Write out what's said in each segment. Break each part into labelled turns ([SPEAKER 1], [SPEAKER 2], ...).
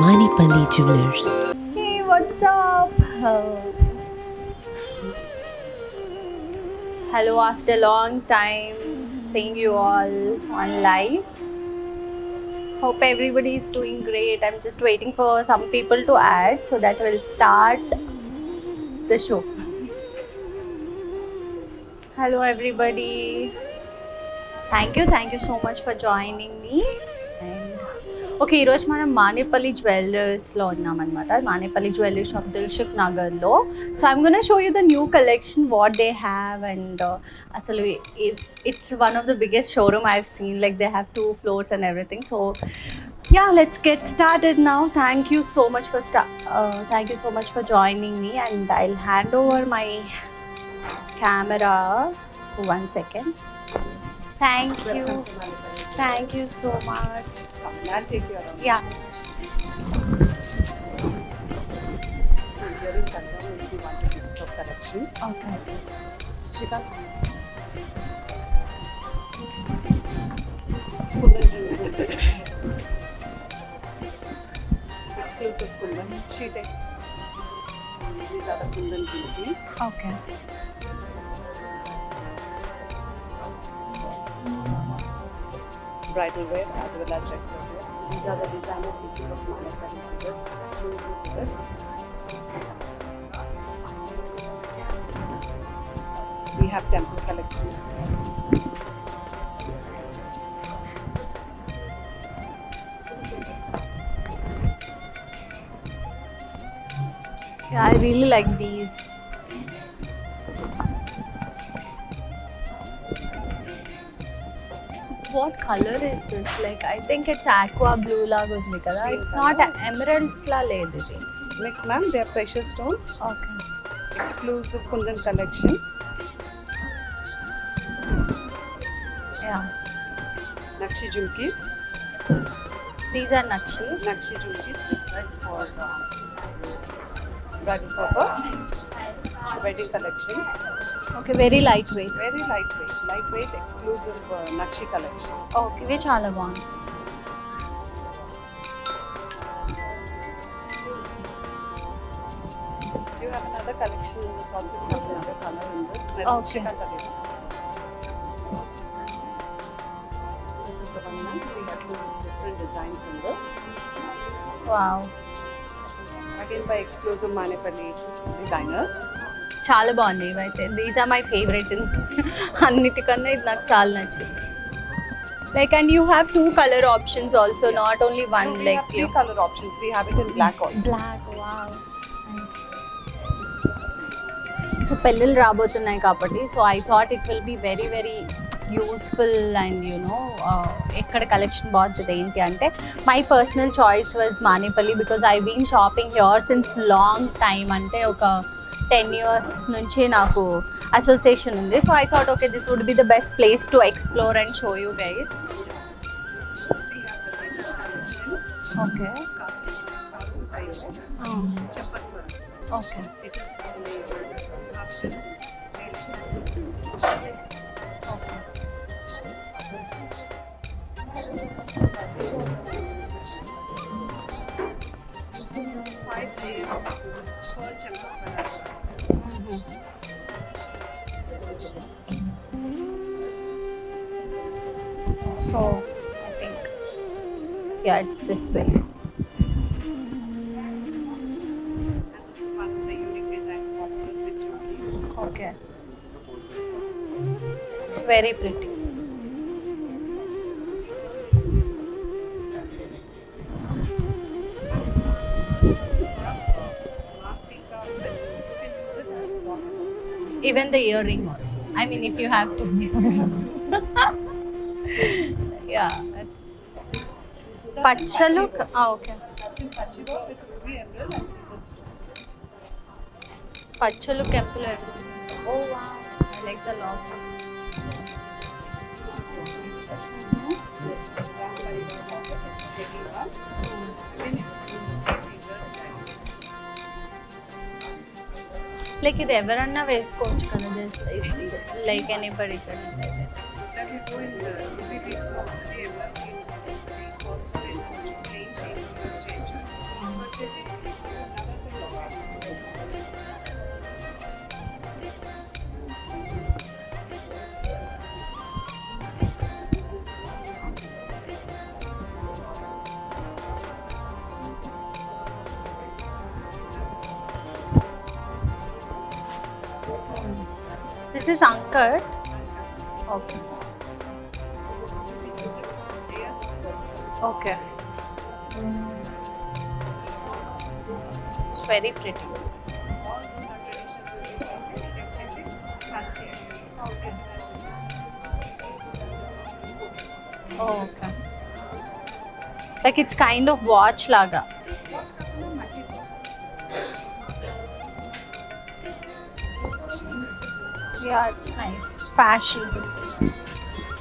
[SPEAKER 1] Manipali Jewelers.
[SPEAKER 2] Hey, what's up? Hello, after long time seeing you all on live. Hope everybody is doing great. I'm just waiting for some people to add so that we'll start the show. Hello, everybody. Thank you so much for joining me. And okay, ఈరోజు మనం మానేపల్లి జ్యువెలర్స్లో ఉన్నామన్నమాట. Manepalli jewellery shop Dilsukh నగర్లో. So I'm gonna show you the new collection what they have. And అసలు it's one of the biggest showroom I have seen. Like they have 2 floors and everything. So yeah, let's get started now. Thank you so much for joining me, and I'll hand over my camera. 1 second. Thank you so much.
[SPEAKER 3] I'll take care of it.
[SPEAKER 2] Yeah.
[SPEAKER 3] Here is Sangram, if you want a piece of collection.
[SPEAKER 2] Okay.
[SPEAKER 3] Shika. Kundan jewelry. Exclusive Kundan. Sheeting. These are the Kundan jewelries.
[SPEAKER 2] Okay.
[SPEAKER 3] Bridal wear as well as regular wear. These are the designer pieces of Manipali jewelers, exclusive to it. We have temple collections.
[SPEAKER 2] Yeah, I really like these. What color is this? Like, I think it's aqua blue laga undi kada. It's not emeralds la ledhu idi.
[SPEAKER 3] Next, ma'am, they are precious stones.
[SPEAKER 2] Okay.
[SPEAKER 3] Exclusive Kundan collection.
[SPEAKER 2] Yeah.
[SPEAKER 3] Nakshi jhumkis.
[SPEAKER 2] These are Nakshi.
[SPEAKER 3] Nakshi jhumkis. This is for bridal purpose. Wedding collection.
[SPEAKER 2] Okay, very lightweight.
[SPEAKER 3] Very lightweight, exclusive Nakshi collection.
[SPEAKER 2] Okay, which chala bagundi.
[SPEAKER 3] You have another collection in this also. You have another color in this.
[SPEAKER 2] Okay.
[SPEAKER 3] This is the one, ma'am. We have 2 different designs in this.
[SPEAKER 2] Wow.
[SPEAKER 3] Again by exclusive Manipali designers.
[SPEAKER 2] చాలా బాగున్నాయి ఇవైతే. These are my favourite. అన్నిటికన్నా ఇది నాకు చాలా నచ్చింది. Like and you have 2 colour options also, not only one.
[SPEAKER 3] We
[SPEAKER 2] like
[SPEAKER 3] have 3 color options. We have it in black also.
[SPEAKER 2] Black. Wow, so పెళ్ళిళ్ళు రాబోతున్నాయి కాబట్టి so I thought it will be very very useful. And ఎక్కడ collection బాగుంటుంది ఏంటి అంటే my personal choice was Manepalli because I been shopping here since long time. అంటే ఒక 10 years నుంచి నాకు అసోసియేషన్ ఉంది. So I thought okay this would be the best place to explore and show you guys.
[SPEAKER 3] This we have the latest collection.
[SPEAKER 2] Okay.
[SPEAKER 3] Kasu Tayo. Chappaswara.
[SPEAKER 2] Okay.
[SPEAKER 3] It is only after relations. Five layers of pearl Chappaswara.
[SPEAKER 2] So I think yeah, it's this way.
[SPEAKER 3] And this is one of the unique designs possible with jewelries.
[SPEAKER 2] Okay. It's very pretty. Even the earring also. I mean, if you have to. Yeah, it's Pachalu. Okay.
[SPEAKER 3] That's in Pachiva with ruby emerald and silver stones.
[SPEAKER 2] Pachalu Kempulu everything. Oh wow, I like the locks.
[SPEAKER 3] This is a black Parivar pocket. It's a heavy one. Again, it's Caesar's and
[SPEAKER 2] Like ఇది ఎవరన్నా వేసుకోవచ్చు కదా. Just like anybody can.
[SPEAKER 3] that will go in ruby beads mostly, emerald beads mostly. Also, is a plain chain, loose chain.
[SPEAKER 2] This is anchor. Okay okay. It's very pretty. Okay. Like it's kind of watch లాగా. Yeah, it's nice. Fashion.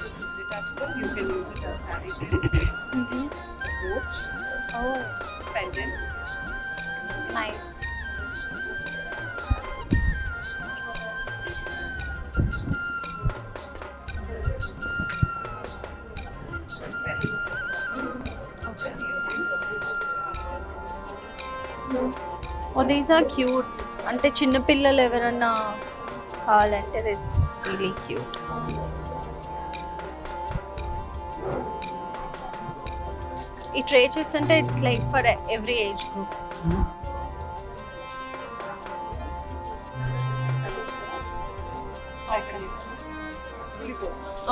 [SPEAKER 3] This is detachable. You can use it as saree pin,
[SPEAKER 2] Mm-hmm.
[SPEAKER 3] brooch,
[SPEAKER 2] Oh,
[SPEAKER 3] pendant.
[SPEAKER 2] nice. Okay. Oh, these are cute. అంటే చిన్న పిల్లలు ఎవరన్నా కావాలంటే this is really cute. ఈ tray చూస్తుంటే it's like for every age group.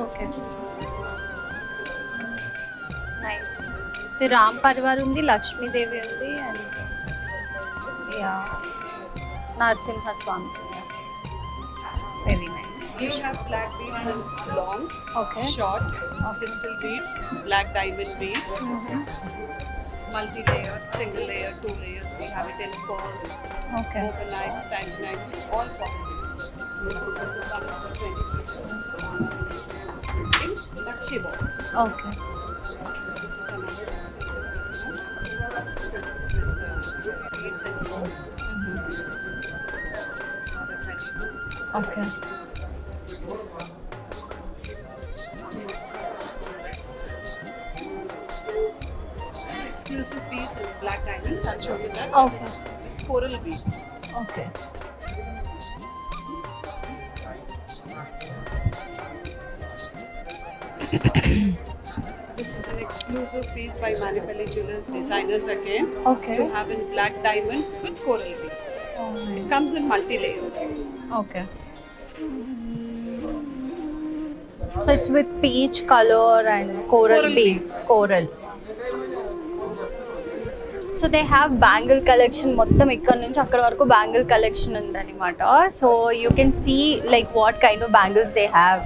[SPEAKER 2] Okay nice. ఇది రామ్ పరివార్ ఉంది, లక్ష్మీదేవి ఉంది, and yeah Narasimhaswamy. Very nice.
[SPEAKER 3] You have black beads and long,
[SPEAKER 2] Okay.
[SPEAKER 3] short, crystal beads, black diamond beads, multi-layer, single layer, 2 layers. We have it in pearls,
[SPEAKER 2] okay
[SPEAKER 3] overnights, tangenites, all possible. This is one of the 20 pieces. In Lakshmi box.
[SPEAKER 2] Okay
[SPEAKER 3] This is another beads and pearls. Another 20.
[SPEAKER 2] Okay.
[SPEAKER 3] Exclusive piece in black diamonds. I'll show you that.
[SPEAKER 2] Okay.
[SPEAKER 3] Coral beads.
[SPEAKER 2] Okay.
[SPEAKER 3] This is an exclusive piece by Manipali Jewelers designers again.
[SPEAKER 2] Okay.
[SPEAKER 3] You have in black diamonds with coral beads. It comes in multi layers.
[SPEAKER 2] Okay. So it's with peach colour and coral
[SPEAKER 3] Coral
[SPEAKER 2] beads.
[SPEAKER 3] beads.
[SPEAKER 2] Coral. So they have bangle collection. మొత్తం ఇక్కడ నుంచి అక్కడ వరకు bangle collection ఉందన్నమాట. So you can see like what kind of bangles they have.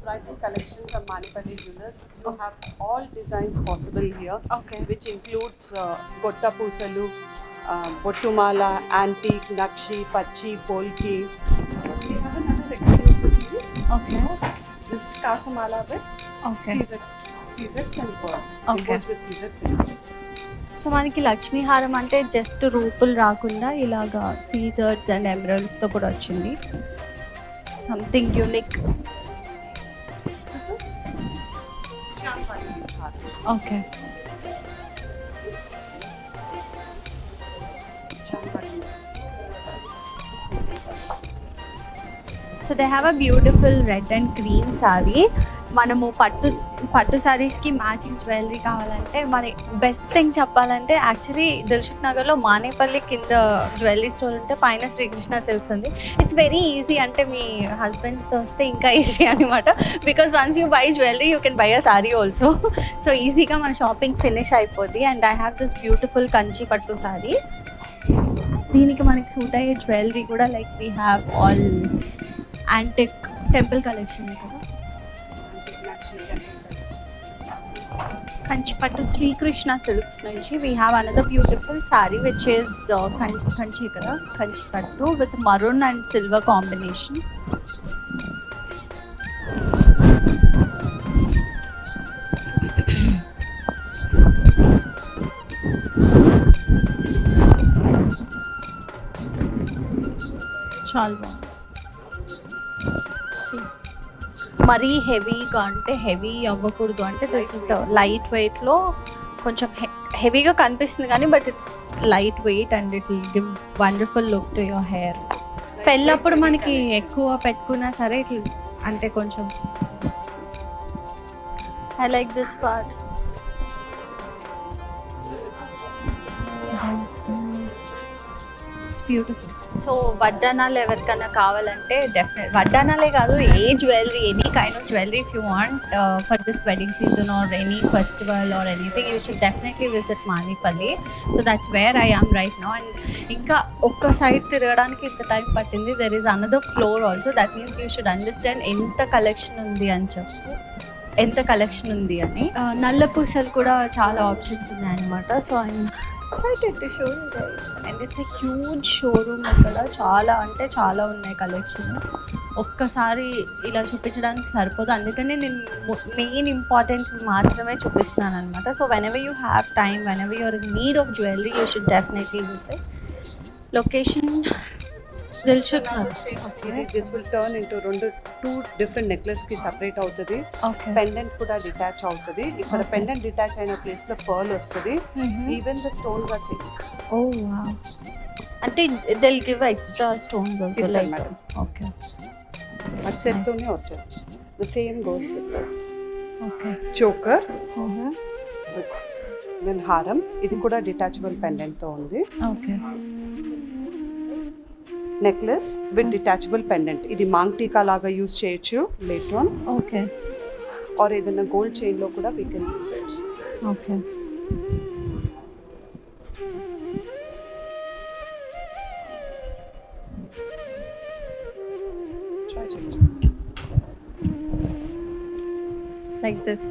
[SPEAKER 3] Bridal collection from Manipali Jewelers. You have all designs possible here.
[SPEAKER 2] Okay.
[SPEAKER 3] Which includes Gotta Pusalu, Bottumala, Antique, Nakshi, Pachi, Polki. We have another exclusive piece.
[SPEAKER 2] Okay
[SPEAKER 3] This is Kasumala with
[SPEAKER 2] okay.
[SPEAKER 3] CZs and pearls.
[SPEAKER 2] Okay.
[SPEAKER 3] It goes with CZs and pearls.
[SPEAKER 2] So మనకి లక్ష్మీహారం అంటే just రూపులు రాకుండా ఇలాగా seizures and ఎమరల్డ్స్తో కూడా వచ్చింది. Something unique.
[SPEAKER 3] This is Champani Haram.
[SPEAKER 2] Okay.
[SPEAKER 3] Champani.
[SPEAKER 2] So they have a beautiful red and green sorry. మనము పట్టు సారీస్కి matching jewellery కావాలంటే మన బెస్ట్ థింగ్ చెప్పాలంటే యాక్చువల్లీ దిల్సుఖ్ నగర్లో మానేపల్లి కింద జ్యువెలరీ స్టోర్ ఉంటే పైన శ్రీకృష్ణ సిల్క్స్ ఉంది. It's very easy. అంటే మీ హస్బెండ్స్తో వస్తే ఇంకా ఈజీ అనమాట. Because once you by jewellery you can buy a sorry also. So ఈజీగా మన షాపింగ్ ఫినిష్ అయిపోద్ది. And I have this beautiful Kanchi పట్టు సారీ. దీనికి మనకి సూట్ అయ్యే జ్యువెలరీ కూడా like we have all antique temple collection కదా.
[SPEAKER 3] Nakshi temple collection.
[SPEAKER 2] కంచిపట్టు శ్రీకృష్ణ సిల్క్స్ నుంచి we have another beautiful sari which is Kanchi కదా, కంచిపట్టు with maroon and silver combination. చాలా బాగుంది. మరీ హెవీగా అంటే హెవీ అవ్వకూడదు అంటే దిస్ ఇస్ ద లైట్ వెయిట్లో కొంచెం హెవీగా కనిపిస్తుంది కానీ but it's light weight and it will give wonderful look to your hair. పెళ్ళప్పుడు మనకి ఎక్కువ పెట్టుకున్నా సరే ఇట్లా అంటే కొంచెం I like this part. It's beautiful. So వడ్డానాలు ఎవరికైనా కావాలంటే డెఫినెట్ వడ్డానాలే కాదు ఏ jewellery any kind of jewellery if you want for this wedding season or any festival or anything you should definitely visit Manepalli. So that's where I am right now. And ఇంకా ఒక్క side తిరగడానికి ఇంత time పట్టింది. There is another floor also. That means you should understand ఎంత collection ఉంది అని చెప్పు, ఎంత కలెక్షన్ ఉంది అని. నల్ల పూసలు కూడా చాలా ఆప్షన్స్ ఉన్నాయి అనమాట. So I'm excited to show you guys. And it's a huge showroom. ఇక్కడ చాలా అంటే చాలా ఉన్నాయి కలెక్షన్. ఒక్కసారి ఇలా చూపించడానికి సరిపోదు, అందుకని నేను మెయిన్ ఇంపార్టెంట్ మాత్రమే చూపిస్తున్నాను అనమాట. So whenever you have time, whenever you're in need of jewellery, you should definitely visit. Location Dilsukh Nagar.
[SPEAKER 3] This will turn into two different necklace కి సెపరేట్ అవుతుంది. పెండెంట్ కూడా డిటాచ్ అవుతుంది. ఇక్కడ పెండెంట్ డిటాచ్ అయిన place లో pearl వస్తుంది. Even the stones are change.
[SPEAKER 2] Oh wow. అంటే they will give extra stones also like.
[SPEAKER 3] Madam
[SPEAKER 2] okay,
[SPEAKER 3] అది సెట్ తోనే వచ్చేస్తుంది. The same goes with this.
[SPEAKER 2] Okay,
[SPEAKER 3] choker, then హారం. ఇది కూడా డిటాచబుల్ పెండెంట్ తో ఉంది.
[SPEAKER 2] Okay,
[SPEAKER 3] necklace with detachable pendant. ఇది మాంగ్ టీకా లాగా యూజ్ చేయొచ్చు లేటర్ ఆన్.
[SPEAKER 2] ఓకే,
[SPEAKER 3] ఆర్ ఏదైనా గోల్డ్ చైన్ లో కూడా we can use it.
[SPEAKER 2] Okay. Like this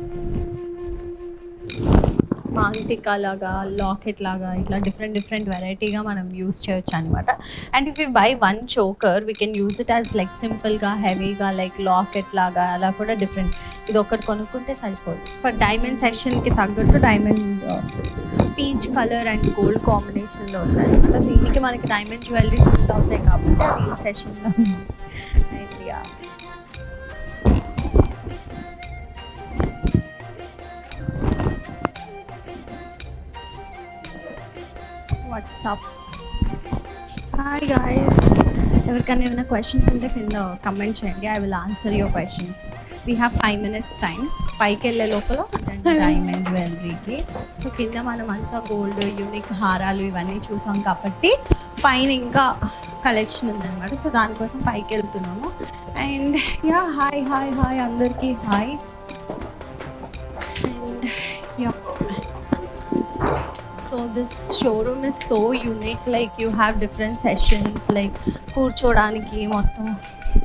[SPEAKER 2] maangtikka లాగా, లాకెట్ లాగా, ఇట్లా డిఫరెంట్ వెరైటీగా మనం యూస్ చేయొచ్చు అనమాట. And if you by one choker we can use it as like సింపుల్గా, హెవీగా, లైక్ లాకెట్ లాగా, అలా కూడా డిఫరెంట్. ఇది ఒకటి కొనుక్కుంటే సరిపోదు. ఫర్ డైమండ్ సెషన్కి తగ్గట్టు diamond peach colour and gold కాంబినేషన్లో ఉంది అనమాట. దీనికి మనకి డైమండ్ జ్యువెలరీ సూట్ అవుతాయి కాబట్టి అది ఈ సెషన్లో ఉంది. And yeah, WhatsApp. Hi guys, ఎవరికైనా ఏమైనా క్వశ్చన్స్ ఉంటే కింద కమెంట్ చేయండి. I will answer your questions. We have 5 minutes time. పైకి వెళ్ళే లోపల డైమండ్ జ్యువెలరీకి. సో కింద మనం అంతా గోల్డ్, యూనిక్ హారాలు ఇవన్నీ చూసాం కాబట్టి పైన ఇంకా కలెక్షన్ ఉందన్నమాట. సో దానికోసం పైకి వెళ్తున్నాము. And yeah, hi hi hi అందరికీ hi. And yeah, so this showroom is so unique, like you have different sessions, like కూర్చోడానికి మొత్తం.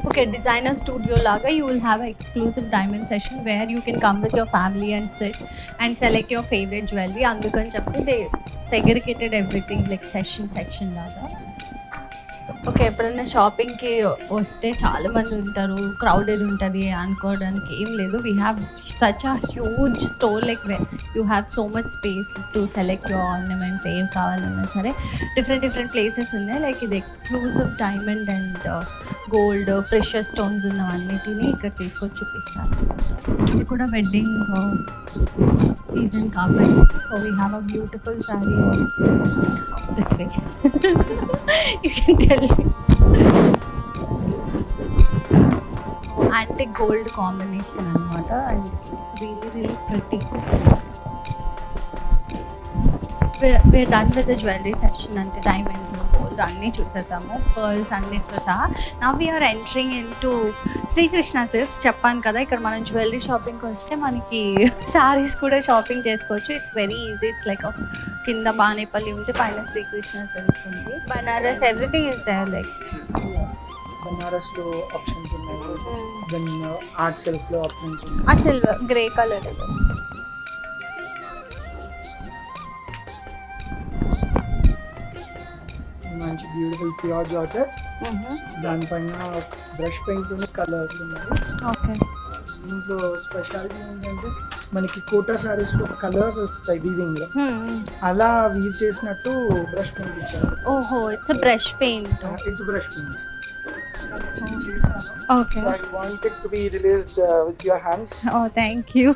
[SPEAKER 2] Okay, designer studio laga you will have an exclusive diamond session where you can come with your family and sit and select your favorite jewelry. Andukani cheppi they segregated everything like section laga. Okay, ఎప్పుడైనా షాపింగ్కి వస్తే చాలా మంది ఉంటారు, crowded ఉంటుంది అనుకోవడానికి ఏం లేదు. We have such a huge store, like you have so much space to select your ornaments. ఏం కావాలన్నా సరే డిఫరెంట్ ప్లేసెస్ ఉన్నాయి. లైక్ ఇది exclusive diamond and gold, precious stones ఉన్నవన్నిటిని ఇక్కడ తీసుకొచ్చి చూపిస్తారు. ఇది కూడా వెడ్డింగ్ సీజన్ కాబట్టి. So we have a beautiful sari also this way. You can tell. Antique gold combination అనమాట. And it's really pretty. we're done with the jewelry section. అంటే diamonds, gold అన్నీ చూసేసాము, పర్ల్స్ అన్నిటితో సహా. Now we are entering into Srikrishna silks. చెప్పాను కదా, ఇక్కడ మనం జ్యువెలరీ షాపింగ్కి వస్తే మనకి శారీస్ కూడా షాపింగ్ చేసుకోవచ్చు. It's very easy. It's like కింద బానేపల్లి ఉంటే పైన శ్రీకృష్ణ సిల్క్స్ ఉంది. Banaras, everything is there. Like
[SPEAKER 1] Banaras లో ఆప్షన్స్ ఉన్నాయి, దెన్ ఆర్ట్ సిల్క్ లో ఆప్షన్స్ ఉన్నాయి.
[SPEAKER 2] ఆ సిల్వర్ గ్రే కలర్
[SPEAKER 1] మంచి బ్యూటిఫుల్ ప్యూర్ జార్జెట్. దానిపైన బ్రష్ పెయింట్ కలర్స్ ఉన్నాయి.
[SPEAKER 2] ఓకే,
[SPEAKER 1] దీంట్లో స్పెషాలిటీ ఏంటంటే మనకి కోటా సారీస్ లో కలర్స్ వస్తాయి వీవింగ్ లో, అలా వీవ్ చేసినట్టు బ్రష్ పెయింట్ ఇచ్చారు.
[SPEAKER 2] ఓహో, it's brush paint.
[SPEAKER 1] It's brush paint.
[SPEAKER 2] Okay.
[SPEAKER 1] So I want it to be released with your hands.
[SPEAKER 2] Oh, thank you.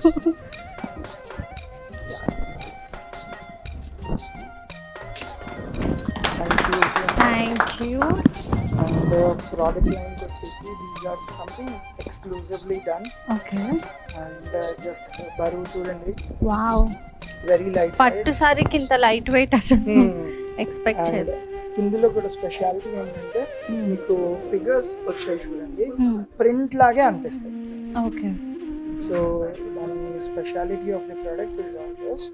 [SPEAKER 1] Thank you.
[SPEAKER 2] Thank you.
[SPEAKER 1] And product lines వచ్చేసి these are something exclusively done
[SPEAKER 2] okay
[SPEAKER 1] and just బరువు చూడండి,
[SPEAKER 2] wow,
[SPEAKER 1] very light.
[SPEAKER 2] పట్టు సారీకి ఇంత light weight అసలు expect చేయలేదు.
[SPEAKER 1] ఇందులో కూడా స్పెషాలిటీ ఏంటంటే మీకు ఫిగర్స్ వచ్చాయి చూడండి,
[SPEAKER 2] Hmm.
[SPEAKER 1] ప్రింట్ లాగే అనిపిస్తాయి.
[SPEAKER 2] ఓకే
[SPEAKER 1] సో దాని speciality of the product is always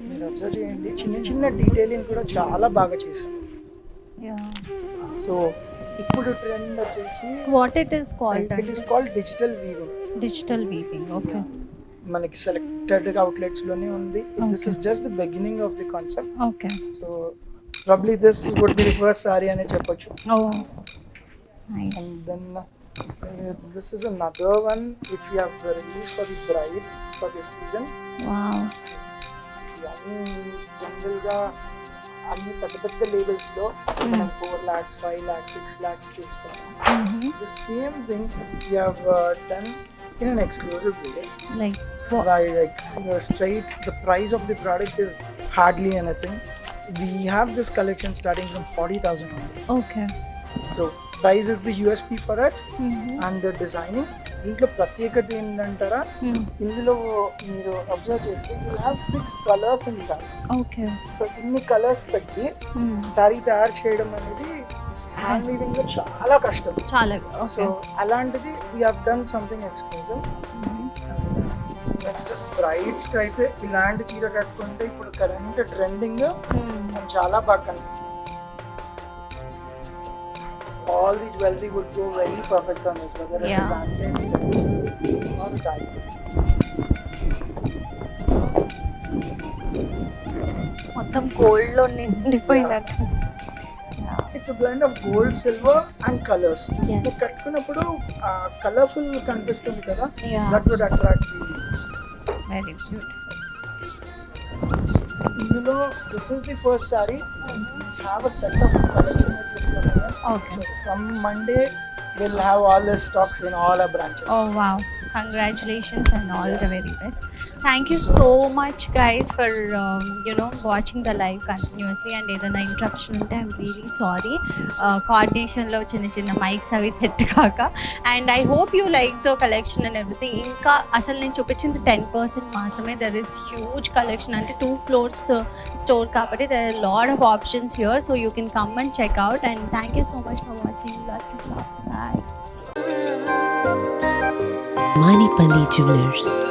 [SPEAKER 1] మీరు అబ్జర్వ్ చేయండి, చిన్న చిన్న డీటెయిలింగ్ కూడా చాలా బాగా చేశాం. సో ఇప్పుడు ట్రెండ్ వచ్చేసి
[SPEAKER 2] what it is called?
[SPEAKER 1] It is called digital weaving.
[SPEAKER 2] Digital weaving. Okay
[SPEAKER 1] మనకి సెలెక్టెడ్ అవుట్లెట్స్ లోనే ఉంది. This is just the beginning of the concept.
[SPEAKER 2] Okay
[SPEAKER 1] so probably this would be the first sari అనే చెప్పొచ్చు.
[SPEAKER 2] Oh
[SPEAKER 1] And
[SPEAKER 2] nice.
[SPEAKER 1] then this is another one which we have released for the brides for this season.
[SPEAKER 2] Wow.
[SPEAKER 1] ఇవన్నీ general గా అన్ని పెద్ద పెద్ద labels లో మనం 4 lakhs 5 lakhs 6 lakhs చూస్తాం. The same thing we have done in an exclusive way.
[SPEAKER 2] Like
[SPEAKER 1] Like straight, the price of the product is hardly anything. We have this collection starting from 40,000 only.
[SPEAKER 2] Okay.
[SPEAKER 1] So price is the USP for it. And the designing. దీంట్లో ప్రత్యేకత ఏంటంటారా, ఇందులో మీరు observe చేస్తే you have 6 colours in sari.
[SPEAKER 2] Okay.
[SPEAKER 1] So ఇన్ని colours పెట్టి sari తయారు చేయడం అనేది హ్యాండ్ వీవింగ్ లో చాలా కష్టం.
[SPEAKER 2] చాలా.
[SPEAKER 1] So
[SPEAKER 2] okay.
[SPEAKER 1] అలాంటిది we have done something exclusive. Next brides కి అయితే ఇలాంటి చీర కట్టుకుంటే ఇప్పుడు కరెంట్ ట్రెండింగ్ చాలా బాగా కనిపిస్తుంది. All the jewelry would go very perfect on this, whether it is
[SPEAKER 2] Yeah.
[SPEAKER 1] antique or diamond.
[SPEAKER 2] మొత్తం గోల్డ్ లో నిండిపోయినట్టు.
[SPEAKER 1] It's a blend of gold, silver and colors.
[SPEAKER 2] Yes.
[SPEAKER 1] So కట్టుకున్నప్పుడు కలర్ఫుల్ కనిపిస్తుంది కదా,
[SPEAKER 2] Yeah.
[SPEAKER 1] that would attract the
[SPEAKER 2] very beautiful.
[SPEAKER 1] ఇందులో this is the first saree. Have a set of collection which is coming in.
[SPEAKER 2] Okay.
[SPEAKER 1] So from Monday we'll have all the stocks in all our branches.
[SPEAKER 2] Oh wow, congratulations and all the very best. Thank you so much guys for watching the live continuously, and ఏదైనా interruption ఉంటే I'm really sorry. కోఆర్డినేషన్లో చిన్న చిన్న mics అవి set కాక, and I hope you like the collection and everything. ఇంకా అసలు నేను చూపించింది 10% మాత్రమే. దర్ ఇస్ హ్యూజ్ కలెక్షన్, అంటే 2 floors స్టోర్ కాబట్టి there are lot of options here, so you can come and check out. And thank you so much for watching. Bye.
[SPEAKER 4] Manipali Jewelers.